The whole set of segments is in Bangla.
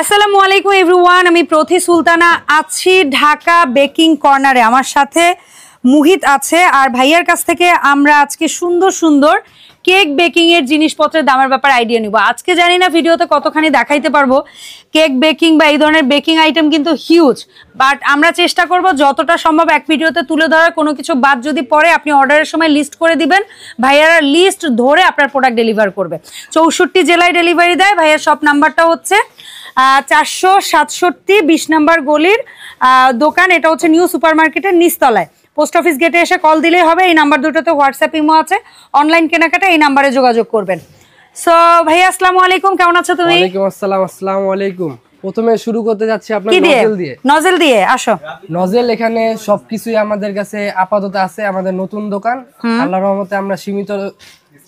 আসসালামু আলাইকুম এভরিওয়ান, আমি প্রথি সুলতানা আছি ঢাকা বেকিং কর্নারে। আমার সাথে মুহিত আছে আর ভাইয়ার কাছ থেকে আমরা আজকে সুন্দর সুন্দর কেক বেকিং এর জিনিসপত্রের দামের ব্যাপারে আইডিয়া নিব। আজকে জানি না ভিডিওতে কতখানি দেখাইতে পারবো কেক বেকিং বা এই ধরনের বেকিং আইটেম কিন্তু হিউজ, বাট আমরা চেষ্টা করব যতটা সম্ভব এক ভিডিওতে তুলে ধরার। কোনো কিছু বাদ যদি পড়ে আপনি অর্ডারের সময় লিস্ট করে দিবেন, ভাইয়ারা লিস্ট ধরে আপনার প্রোডাক্ট ডেলিভার করবে। 64 জেলায় ডেলিভারি দেয়। ভাইয়ার শপ নাম্বারটা হচ্ছে 467 20 নম্বর গলির দোকান। এটা হচ্ছে নিউ সুপার মার্কেটের নিচতলায়। পোস্ট অফিস গেটে এসে কল দিলেই হবে। এই নাম্বার দুটোতে হোয়াটসঅ্যাপ ইমো আছে, অনলাইন কেনাকাটা এই নাম্বারে যোগাযোগ করবেন। সো ভাইয়া আসসালামু আলাইকুম, কেমন আছো তুমি? ওয়ালাইকুম আসসালাম। আসসালামু আলাইকুম। প্রথমে শুরু করতে যাচ্ছি আপনার নজেল দিয়ে। নজেল দিয়ে আসো। নজেল এখানে সবকিছুই আমাদের কাছে আপাতত আছে। আমাদের নতুন দোকান, আল্লাহর রহমতে আমরা সীমিত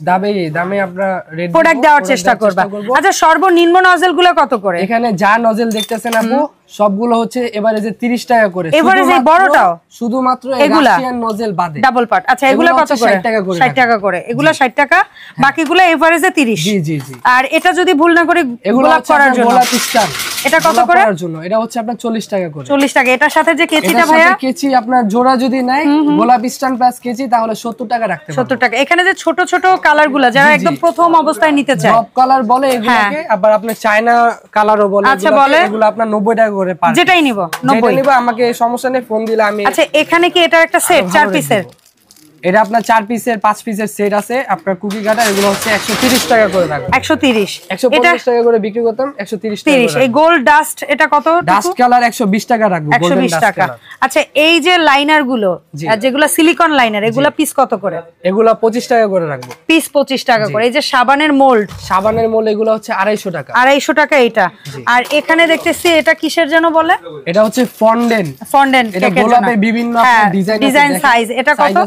দামে আমরা প্রোডাক্ট দেওয়ার চেষ্টা করব। আচ্ছা, সর্বনিম্ন নজেল গুলো কত করে? এখানে যা নজেল দেখতেছেন আপু সবগুলো হচ্ছে এভারেজে 30 টাকা করে। এভারেজে বড়টাও শুধুমাত্র রাশিয়ান নজেল বাদে ডাবল পার্ট। আচ্ছা, এগুলো কত করে? 60 টাকা করে। 60 টাকা করে। এগুলো 60 টাকা, বাকিগুলো এভারেজে 30। জি জি জি। আর এটা যদি ভুল না করে গোলাপ করার জন্য গোলাপ স্টান, এটা কত করে? জন্য এটা হচ্ছে আপনার 40 টাকা করে। 40 টাকা। এটার সাথে যে কেচিটা ভাইয়া, কেচি আপনার জোড়া যদি নাই গোলাপ স্টান প্লাস কেচি তাহলে 70 টাকা রাখতে পারবেন। 70 টাকা। এখানে যে ছোট ছোট কালারগুলো যারা একদম প্রথম অবস্থায় নিতে চায়, ড্রপ কালার বলে এগুলোকে, আবার আপনি চায়না কালারও বলে। আচ্ছা, বলে এগুলো আপনার 90 টাকা করে পার। যেটাই নিব 90 নিব, আমাকে সমস্যা নেই, ফোন দিলে আমি। আচ্ছা, এখানে কি এটা একটা সেট 4 পিসের? এটা আপনার 4 পিসের 5 পিসের সেট আছে। আপনার কুকি কাটা এগুলো হচ্ছে 130 টাকা করে রাখবো। 130। 150 টাকা করে বিক্রি করতাম, 130 টাকা। 30। এই গোল্ড ডাস্ট এটা কত? ডাস্ট কালার 120 টাকা রাখবো। 120 টাকা। আচ্ছা, এই যে লাইনার গুলো যেগুলো সিলিকন লাইনার, এগুলা পিস কত করে? এগুলা 25 টাকা করে রাখবো। পিস 25 টাকা করে। এই যে সাবানের মোল্ড, এগুলো হচ্ছে 250 টাকা। 250 টাকা এটা। আর এখানে দেখতেছি এটা কিসের যেন বলে? এটা হচ্ছে ফন্ডেন্ট। এটা গোলাপের বিভিন্ন ডিজাইন সাইজ। এটা কত?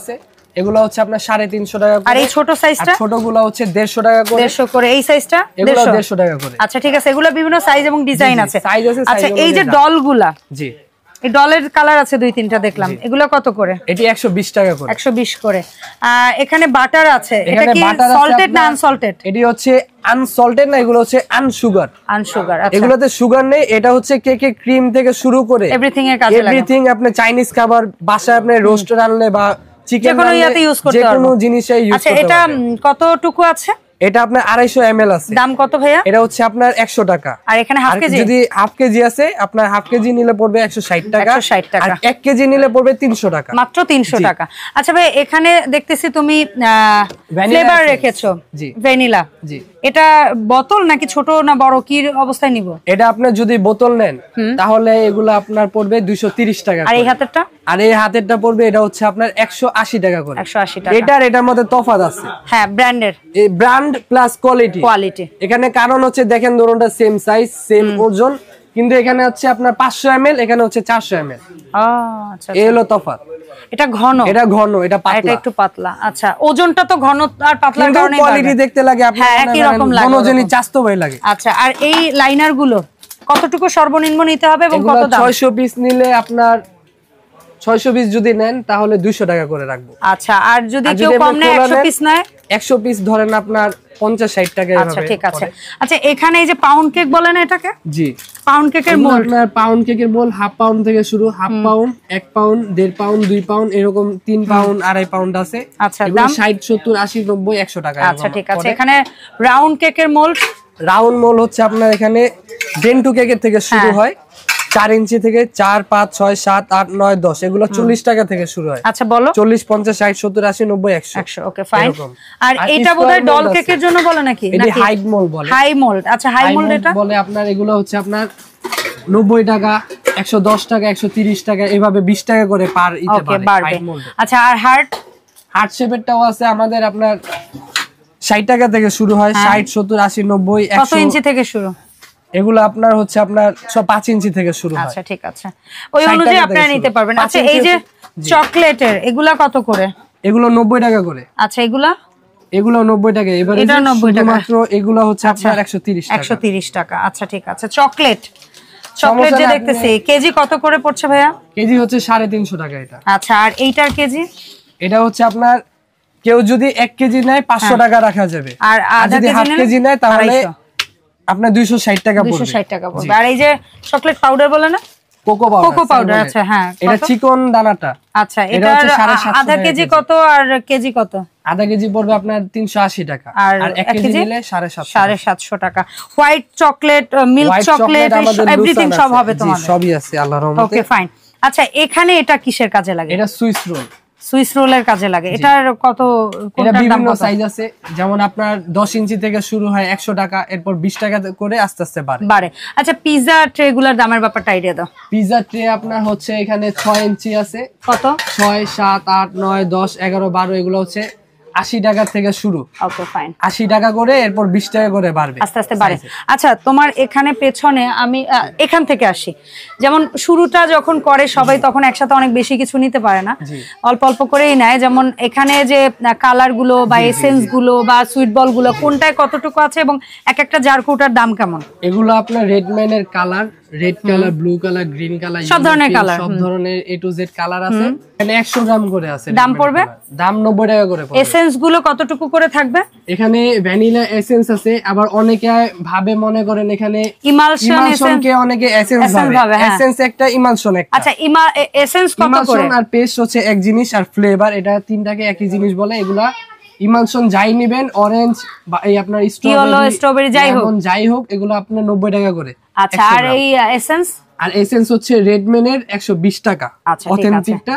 এগুলো হচ্ছে আপনার 350 টাকা করে। আর এই ছোট সাইজটা? ছোটগুলো হচ্ছে 150 টাকা করে। 150 করে। এই সাইজটা? এগুলো 150 টাকা করে। আচ্ছা, ঠিক আছে। এগুলো বিভিন্ন সাইজ এবং ডিজাইন আছে। আচ্ছা, এই যে ডলগুলা, জি, এই ডলের কালার আছে 2-3টা দেখলাম, এগুলো কত করে? এটি 120 টাকা করে। 120 করে। এখানে বাটার আছে। এটা কি সল্টেড না আনসল্টেড? এটি হচ্ছে আনসল্টেড না, এগুলো হচ্ছে আনসুগার। আনসুগার। আচ্ছা, এগুলোতে সুগার নেই। এটা হচ্ছে কেকে ক্রিম থেকে শুরু করে এভরিথিং এর কাজে লাগে। এভরিথিং আপনি চাইনিজ খাবার বাসায় আপনি রোস্ট রান্নালে বা চিকেন রান্নালে যে কোনো জিনিসে ইউজ করতে পারবেন। আচ্ছা, এটা কতটুকু আছে? এটা আপনার 250 ml আছে। দাম কত ভাইয়া? এটা হচ্ছে আপনার 100 টাকা। আর এখানে হাফ কেজি? যদি হাফ কেজি আছে, আপনার হাফ কেজি নিলে পড়বে 160 টাকা। 160 টাকা। আর 1 কেজি নিলে পড়বে 300 টাকা। মাত্র 300 টাকা। আচ্ছা ভাই, এখানে দেখতেছি তুমি ফ্লেভার রেখেছো। জি, ভ্যানিলা। জি। এটা বোতল নাকি ছোট না বড়, কি অবস্থায় নিব? এটা আপনি যদি বোতল নেন তাহলে এগুলো আপনার পড়বে 230 টাকা। আর এই হাতেরটা? আর এই হাতেরটা পড়বে, এটা হচ্ছে আপনার 180 টাকা করে। 180 টাকা। এটার মধ্যে তফাৎ আছে। হ্যাঁ, ব্র্যান্ডের। এই ব্র্যান্ড প্লাস কোয়ালিটি। এখানে কারণ হচ্ছে দেখেন ধরুনটা সেম সাইজ সেম ওজন, কিন্তু এখানে হচ্ছে আপনার 500 ml, এখানে হচ্ছে 400 ml। আচ্ছা, এই হলো তফাৎ। এটা ঘন, এটা পাতলা। এটা একটু পাতলা। আচ্ছা, ওজনটা তো ঘন আর পাতলার কারণে কোয়ালিটি দেখতে লাগে আপনার একই রকম লাগে, কোনো জিনিস চাস্তো ভাই লাগে। আচ্ছা, আর এই লাইনার গুলো কতটুকু সর্বনিম্ন নিতে হবে এবং কত দাম? 600 পিস নিলে আপনার 600 পিস যদি নেন তাহলে 200 টাকা করে রাখবো। আচ্ছা, আর যদি কেউ কম নেয় 100 পিস নেয়? 100 পিস ধরেন আপনার 50-60 টাকা। আচ্ছা, ঠিক আছে। আচ্ছা, এখানে এই যে পাউন্ড কেক বলেন এটাকে? জি, পাউন্ড কেকের মোল্ড। আপনার পাউন্ড কেকের মোল হাফ পাউন্ড থেকে শুরু, half pound, 1 pound, 1.5 pound, 2 pound, এরকম 3 পাউন্ড, 2.5 পাউন্ড আছে। আচ্ছা, এগুলো 60, 70, 80, 90, 100 টাকা। আচ্ছা, ঠিক আছে। এখানে রাউন্ড কেকের মোল্ড? রাউন্ড মোল হচ্ছে আপনার এখানে ডেন্টু কেকের থেকে শুরু হয়, 4 ইঞ্চি থেকে 4, 5, 6, 7, 8, 9, 10, এগুলো 40 টাকা থেকে শুরু হয়। আচ্ছা, বলো। 40, 50, 60, 70, 80, 90, 100। ওকে, ফাইন। আর এটা বোধহয় ডল কেকের জন্য বলে নাকি? এটা হাই মোল্ড বলে। High mould. আচ্ছা, হাই মোল্ড এটা বলে আপনার এগুলো হচ্ছে আপনার 90 টাকা, 110 টাকা, 130 টাকা, এভাবে 20 টাকা করে পার ইতে পারে। আচ্ছা, আর হার্ট শেপেরটাও আছে আমাদের আপনার 60 টাকা থেকে শুরু হয়, 60, 70, 80, 90, 100। কত ইঞ্চি থেকে শুরু? এগুলো আপনার হচ্ছে আপনার 5 ইঞ্চি থেকে শুরু হয়। আচ্ছা, ঠিক আছে। ওই অনুযায়ী আপনারা নিতে পারবেন। আচ্ছা, এই যে চকলেটের এগুলা কত করে? এগুলো 90 টাকা করে। আচ্ছা, এগুলো 90 টাকা। এবারে এটা 90 টাকা মাত্র। এগুলো হচ্ছে আপনার 130 টাকা। 130 টাকা। আচ্ছা, ঠিক আছে। চকলেট যে দেখতেছি কেজি কত করে পড়ছে ভাইয়া? কেজি হচ্ছে 350 টাকা এটা। আচ্ছা, আর এইটার কেজি? এটা হচ্ছে আপনার কেউ যদি 1 কেজি নেয় 500 টাকা রাখা যাবে। আর যদি হাফ কেজি নেয় তাহলে আপনার 260 টাকা পড়বে। 260 টাকা পড়বে। আর এই যে চকলেট পাউডার বলে না, কোকো পাউডার। আচ্ছা হ্যাঁ, এটা চিকন দানাটা। আচ্ছা, এটা আধা কেজি কত আর কেজি কত? আধা কেজি পড়বে আপনার 380 টাকা, আর 1 কেজি নিলে 750 টাকা। White chocolate, milk chocolate, everything সব হবে তোমাদের? সবই আছে আল্লাহর রহমতে। Okay fine. আচ্ছা, এখানে এটা কিসের কাজে লাগে? এটা সুইস রোলের কাজে লাগে। এটার কত, এটা বিভিন্ন সাইজ আছে, যেমন আপনার 10 ইঞ্চি থেকে শুরু হয় 100 টাকা, এরপর 20 টাকা করে আস্তে আস্তে বাড়ে। আচ্ছা, পিজা ট্রে গুলার দামের ব্যাপারটা আইডিয়া দাও। পিজা ট্রে আপনার হচ্ছে এখানে 6 ইঞ্চি আছে। কত? 6, 7, 8, 9, 10, 11, 12 এগুলো হচ্ছে 80 টাকা থেকে শুরু। Okay fine. 80 টাকা করে, এরপর 20 টাকা করে বাড়বে, আস্তে আস্তে বাড়ে। আচ্ছা, তোমার এখানে পেছনে আমি এখান থেকে আসি, যেমন শুরুটা যখন করে সবাই তখন একসাথে অনেক বেশি কিছু নিতে পারে না, অল্প অল্প করেই নেয়। যেমন এখানে যে কালার গুলো বা এসেন্স গুলো বা সুইট বল গুলো কোনটায় কতটুকু আছে এবং এক একটা জার কৌটার দাম কেমন? এগুলো আপনার রেডম্যানের colour, red colour, blue colour, green colour, সব ধরনের কালার, সব ধরনের A to Z কালার আছে। এখানে 100 গ্রাম করে আছে। দাম পড়বে? দাম 90 টাকা করে পড়বে। এসেন্স গুলো কতটুকু করে থাকবে? এখানে ভ্যানিলা এসেন্স আছে, আবার অনেকে ভাবে মনে করেন এখানে ইমালশন কে অনেকে এসেন্স ভাবে। এসেন্স একটা, ইমালশন একটা। আচ্ছা, এসেন্স কত করে? আর পেস্ট হচ্ছে এক জিনিস, আর ফ্লেভার এটা তিনটাকে একই জিনিস বলে। এগুলা ইমালশন যাই নেবেন, অরেঞ্জ বা এই আপনার স্ট্রবেরি যাই হোক এগুলো আপনার 90 টাকা করে। আচ্ছা, আর এই এসেন্স? আর এসেন্স হচ্ছে রেডম্যানের 120 টাকা অথেন্টিকটা।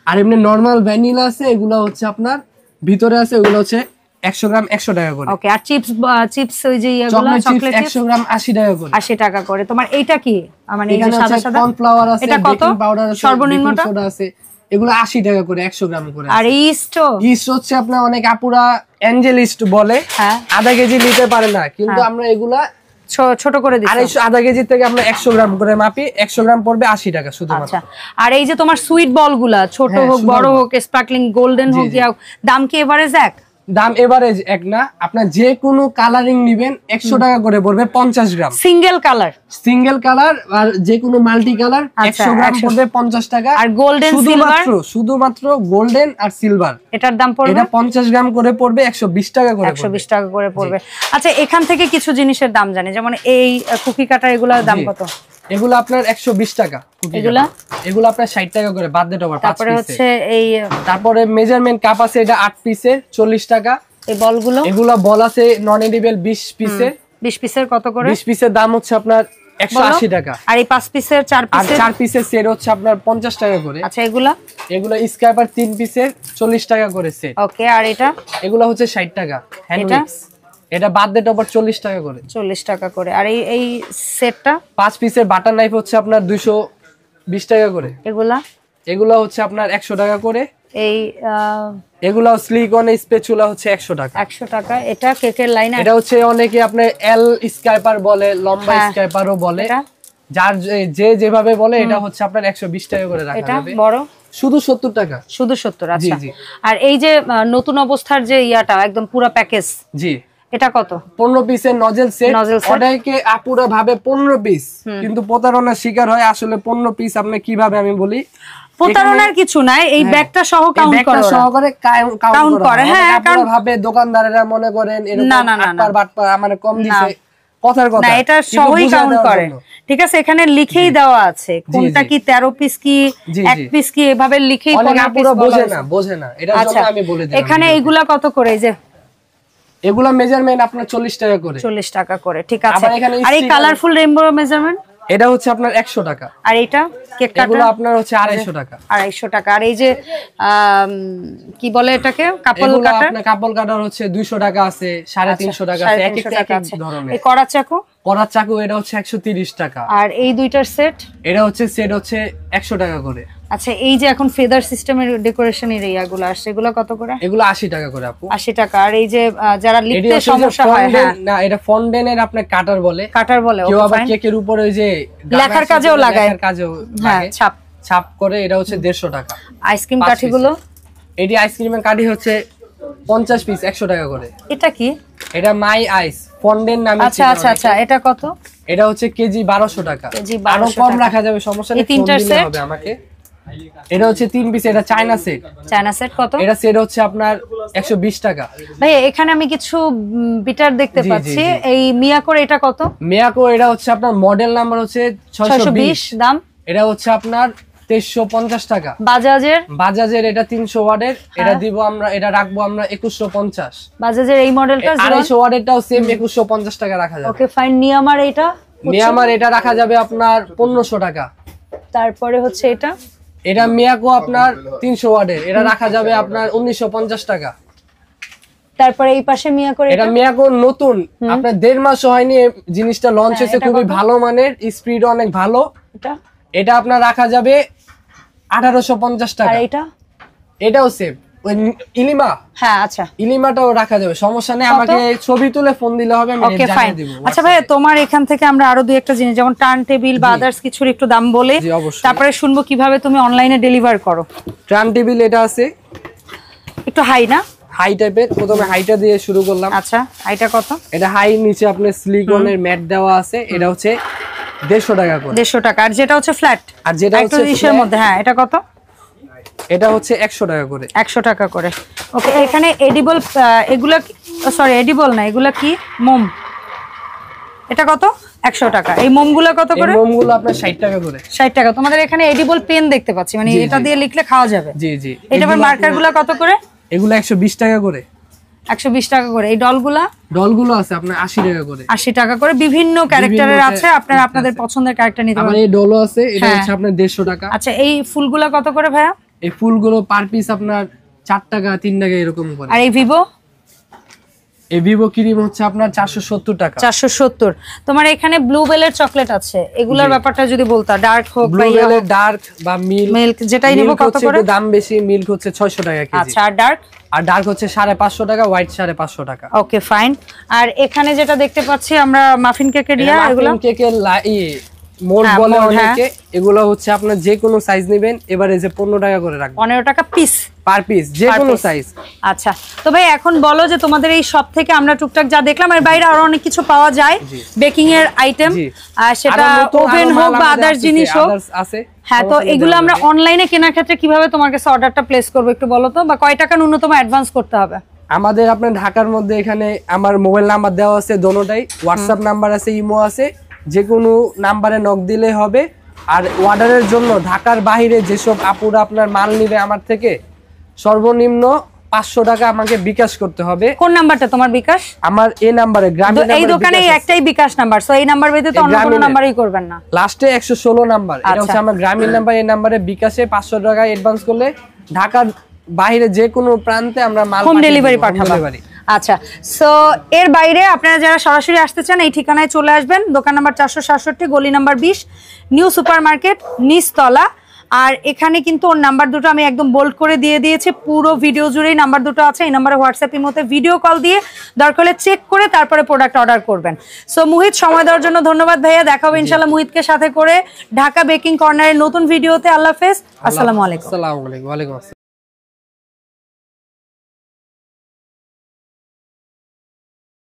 আর এমনি নরমাল ভ্যানিলা আছে, এগুলো হচ্ছে আপনার ভিতরে আছে, ওগুলো হচ্ছে 100 গ্রাম 100 টাকা করে। ওকে, আর চিপস ওই যে এগুলো চকলেট চিপস 100 গ্রাম 80 টাকা করে। 80 টাকা করে। তোমার এইটা কি? মানে এই যে সাদা সাদা কর্নফ্লাওয়ার আছে, এটা কত? বেকিং পাউডার আছে, সর্বনিম্নটা সোডা আছে, এগুলো 80 টাকা করে 100 গ্রাম করে। আর ইস্ট হচ্ছে আপনার অনেক আপুরা অ্যাঞ্জেল ইস্ট বলে, আধা কেজি নিতে পারে না, কিন্তু আমরা এগুলা ছোট করে দিচ্ছি। আধা কেজি থেকে আমরা 100 গ্রাম করে মাপি, 100 গ্রাম পড়বে 80 টাকা শুধু। আচ্ছা, আর এই যে তোমার সুইট বল গুলা, ছোট হোক বড় হোক, স্পার্কলিং গোল্ডেন হোক, দাম কি এভারেজ এক? দাম এভারেজ এক না, আপনার যে কোনো কালারিং নিবেন 100 টাকা করে পড়বে 50 গ্রাম। সিঙ্গেল কালার আর যে কোনো মাল্টি কালার 100 গ্রাম পড়বে 50 টাকা। আর গোল্ডেন সিলভার? শুধুমাত্র গোল্ডেন আর সিলভার, এটার দাম পড়বে, এটা 50 গ্রাম করে পড়বে 120 টাকা করে। 120 টাকা করে পড়বে। আচ্ছা, এখান থেকে কিছু জিনিসের দাম জানি, যেমন এই কুকি কাটার, এগুলোর দাম কত? এগুলো আপনার 120 টাকা। এগুলো আপনার 60 টাকা করে বাদ দিয়ে ওভার। তারপরে হচ্ছে এই, তারপরে মেজারমেন্ট কাপ আছে, এটা 8 পিসের 40 টাকা। এই বলগুলো, এগুলো বল আছে নন এডিবল 20 পিসের। 20 পিসের কত করে? 20 পিসের দাম হচ্ছে আপনার 180 টাকা। আর এই 5 পিসের 4 পিসের সেট হচ্ছে আপনার 50 টাকা করে। আচ্ছা, এগুলো স্ক্র্যাপার 3 পিসের 40 টাকা করে সেট। ওকে, আর এটা? এগুলো হচ্ছে 60 টাকা। হ্যান্ডউইক্স এটা বাদ দিয়ে টপার 40 টাকা করে। 40 টাকা করে। আর এই সেটটা 5 পিসের বাটার নাইফ হচ্ছে আপনার 220 টাকা করে। এগুলা হচ্ছে আপনার 100 টাকা করে। এই এগুলা সিলিকন স্প্যাচুলা হচ্ছে 100 টাকা। 100 টাকা। এটা কেকের লাইনার, এটা হচ্ছে অনেকে আপনি এল স্ক্র্যাপার বলে, লম্বা স্ক্র্যাপারও বলে, যার যে যেভাবে বলে। এটা হচ্ছে আপনার 120 টাকা করে রাখা যাবে। এটা বড় শুধু 70 টাকা। শুধু 70। আচ্ছা, আর এই যে নতুন অবস্থার যে ইয়াটা একদম পুরো প্যাকেজ, জি, এটা কত? 15 পিসের নজেল সেট। অনেকে আপুরা ভাবে 15 পিস, কিন্তু প্রতারণার শিকার হয়। আসলে 15 পিস আপনি কিভাবে, আমি বলি প্রতারণার কিছু নাই, এই ব্যাগটা সহ কাউন্ট করে কাউন্ট করে। হ্যাঁ, কারণ ভাবে দোকানদারেরা মনে করেন এরকম আটপার বাটপার আমার কম দিছে, কথার কথা না, এটা সহই কাউন্ট করে। ঠিক আছে, এখানে লিখেই দেওয়া আছে কোনটা কি 13 পিস কি 1 পিস কি, এভাবে লিখেই বোঝে না। এটার জন্য আমি বলে দিই। এখানে এইগুলা কত করে? এই যে এগুলা মেজারমেন্ট আপনার 40 টাকা করে। 40 টাকা করে, ঠিক আছে। আর এই কালারফুল রেইনবো মেজারমেন্ট, এটা হচ্ছে আপনার 100 টাকা। আর এটা কেক কাটা, এগুলো আপনার হচ্ছে 250 টাকা। 250 টাকা। আর এই যে কি বলে এটাকে, কাপল কাটার, আপনার কাপল কাটার হচ্ছে 200 টাকা আছে, 350 টাকা আছে, এক এক ধরনের। এই কড়া চাকু এটা হচ্ছে 130 টাকা। আর এই দুইটার সেট, এটা হচ্ছে সেট হচ্ছে 100 টাকা করে। আচ্ছা, এই যে এখন ফেদার সিস্টেমের ডেকোরেশনের ইয়াগুলো আসছে, এগুলো কত করে? এগুলো 80 টাকা করে আপু। 80 টাকা। আর এই যে যারা লিখতে সমস্যা হয়, হ্যাঁ না, এটা ফন্ডেনের আপনার কাটার বলে। কেউ আবার কেকের উপরে ওই যে লেখার কাজেও লাগায়, হ্যাঁ, ছাপ করে, এটা হচ্ছে 150 টাকা। আইসক্রিম কাঠিগুলো, এটি আইসক্রিমের কাঠি হচ্ছে 50 পিস 100 টাকা করে। এটা কি? এটা মাই আইস ফন্ডেন নামে। আচ্ছা আচ্ছা আচ্ছা, এটা কত? এটা হচ্ছে কেজি 1200 টাকা। আরো কম রাখা যাবে, সমস্যা নেই, ফোন দিলে হবে আমাকে। এটা হচ্ছে 3 পিস, এটা চায়না সেট। চায়না সেট কত? এটা সেট হচ্ছে আপনার 120 টাকা। ভাই এখানে আমি কিছু বিটার দেখতে পাচ্ছি, এই মিয়াকোর এটা কত? মিয়াকো এটা হচ্ছে আপনার মডেল নাম্বার হচ্ছে 620, দাম এটা হচ্ছে আপনার 2350 টাকা। বাজাজের এটা 300 ওয়াটের, এটা দিব আমরা, এটা রাখবো আমরা 2150। বাজাজের এই মডেলটা 250 ওয়াটেরটাও সেম 2150 টাকা রাখা যাবে। Okay fine. নিয়ামার এটা রাখা যাবে আপনার 1500 টাকা। তারপরে হচ্ছে এটা মিয়াকো আপনার 300 ওয়াটের, এটা রাখা যাবে আপনার 1950 টাকা। তারপরে এই পাশে মিয়াকো, এটা মিয়াকো নতুন, আপনার 1.5 মাস হয়নি জিনিসটা লঞ্চ হয়েছে, খুবই ভালো মানের, স্পিড অনেক ভালো। এটা আপনার রাখা যাবে 1850 টাকা। আর এটাও সেম ইলিমা। হ্যাঁ আচ্ছা, ইলিমাটাও রাখা যাবে, সমস্যা নেই, আমাকে ছবি তুলে ফোন দিলে হবে, আমি জানিয়ে দেব। আচ্ছা ভাই, তোমার এখান থেকে আমরা আরো দুই একটা জিনিস, যেমন টার্ন টেবিল বা আদার্স কিছুর একটু দাম বলে তারপরে শুনবো কিভাবে তুমি অনলাইনে ডেলিভার করো। টার্ন টেবিল এটা আছে একটু হাই না, হাই টাইপের, প্রথমে হাইটা দিয়ে শুরু করলাম। আচ্ছা, হাইটা কত? এটা হাই, নিচে আপনার সিলিকনের ম্যাট দেওয়া আছে, এটা হচ্ছে 150 টাকা করে। 150 টাকা। আর যেটা হচ্ছে ফ্ল্যাট, আর যেটা হচ্ছে ইসের মধ্যে, হ্যাঁ এটা কত? এটা হচ্ছে 100 টাকা করে। 100 টাকা করে। ওকে, এখানে এডিবল, এগুলা সরি এডিবল না, এগুলা কি মোম, এটা কত? 100 টাকা। এই মোমগুলো কত করে? এই মোমগুলো আপনার 60 টাকা করে। 60 টাকা। তোমাদের এখানে এডিবল পেন দেখতে পাচ্ছি, মানে এটা দিয়ে লিখলে খাওয়া যাবে। জি জি। এটা আবার মার্কারগুলো কত করে? এগুলো 120 টাকা করে। 120 টাকা করে। এই ডলগুলো আছে আপনার 80 টাকা করে। 80 টাকা করে, বিভিন্ন ক্যারেক্টারের আছে, আপনারা আপনাদের পছন্দের ক্যারেক্টার নিতে পারেন। এই ডলও আছে, এটা হচ্ছে আপনার 150 টাকা। আচ্ছা, এই ফুলগুলো কত করে ভাইয়া? এই ফুলগুলো পার পিস আপনার 4 টাকা 3 টাকা এরকম করে। আর এই ভিভো ক্রিম হচ্ছে আপনার 470 টাকা। 470। তোমার এখানে ব্লুবেলের চকলেট আছে, এগুলোর ব্যাপারটা যদি বলতা, ডার্ক হোক বা ব্লুবেলের ডার্ক বা মিল্ক যেটাই নিব কত করে? দাম বেশি, মিল্ক হচ্ছে 600 টাকা কেজি। আচ্ছা, আর ডার্ক হচ্ছে 550 টাকা, হোয়াইট 550 টাকা। Okay fine. আর এখানে যেটা দেখতে পাচ্ছি আমরা মাফিন কেকের এগুলো, মাফিন কেকের মোল্ড বলে অনেকে, এগুলো হচ্ছে আপনার যে কোনো সাইজ নেবেন, এভারেজে 15 টাকা করে রাখবেন। 15 টাকা পিস, পার পিস, যে কোনো সাইজ। আচ্ছা, তো ভাই এখন বলো যে তোমাদের এই শপ থেকে আমরা টুকটাক যা দেখলাম, এর বাইরে আরো অনেক কিছু পাওয়া যায় বেকিং এর আইটেম, সেটা ওভেন হোক বা আদার্স জিনিস হোক আছে। হ্যাঁ, তো এগুলো আমরা অনলাইনে কেনার ক্ষেত্রে কিভাবে তোমার কাছে অর্ডারটা প্লেস করব একটু বলো তো, বা কয় টাকা ন্যূনতম অ্যাডভান্স করতে হবে? আমাদের আপনার ঢাকার মধ্যে এখানে আমার মোবাইল নাম্বার দেওয়া আছে, দোনোটাই হোয়াটসঅ্যাপ নাম্বার আছে, ইমো আছে, যে কোনো নাম্বারে নক দিলে হবে। আর অর্ডারের জন্য ঢাকার বাইরে যেসব আপুরা আপনার মাল নিবে আমার থেকে, সর্বনিম্ন 500 টাকা আমাকে বিকাশ করতে হবে। কোন নাম্বারটা তোমার বিকাশ? আমার এই নাম্বারে, গ্রামীণ এই দোকানে একটাই বিকাশ নাম্বার, সো এই নাম্বার ব্যতীত অন্য কোনো নাম্বারই করবেন না। লাস্টে 116 নাম্বার, এটা হচ্ছে আমার গ্রামীণ নাম্বার। এই নাম্বারে বিকাশে 500 টাকা অ্যাডভান্স করলে ঢাকার বাইরে যে কোনো প্রান্তে আমরা মাল হোম ডেলিভারি পাঠাবো। আচ্ছা, সো এর বাইরে আপনারা যারা সরাসরি আসতে চান, এই ঠিকানায় চলে আসবেন। দোকান নাম্বার 467, গলি নাম্বার 20, নিউ সুপার মার্কেট, নিচতলা। আর এখানে কিন্তু ওর নাম্বার দুটো আমি একদম বোল্ড করে দিয়ে দিয়েছি, পুরো ভিডিও জুড়েই নাম্বার দুটো আছে। এই নাম্বারে হোয়াটসঅ্যাপ ইমোতে ভিডিও কল দিয়ে দরকার হলে চেক করে তারপরে প্রোডাক্ট অর্ডার করবেন। সো মুহিত, সময় দেওয়ার জন্য ধন্যবাদ ভাইয়া। দেখা হবে ইনশাআল্লাহ মুহিতকে সাথে করে ঢাকা বেকিং কর্নারের নতুন ভিডিওতে। আল্লাহ হাফেজ, আসসালামু আলাইকুম।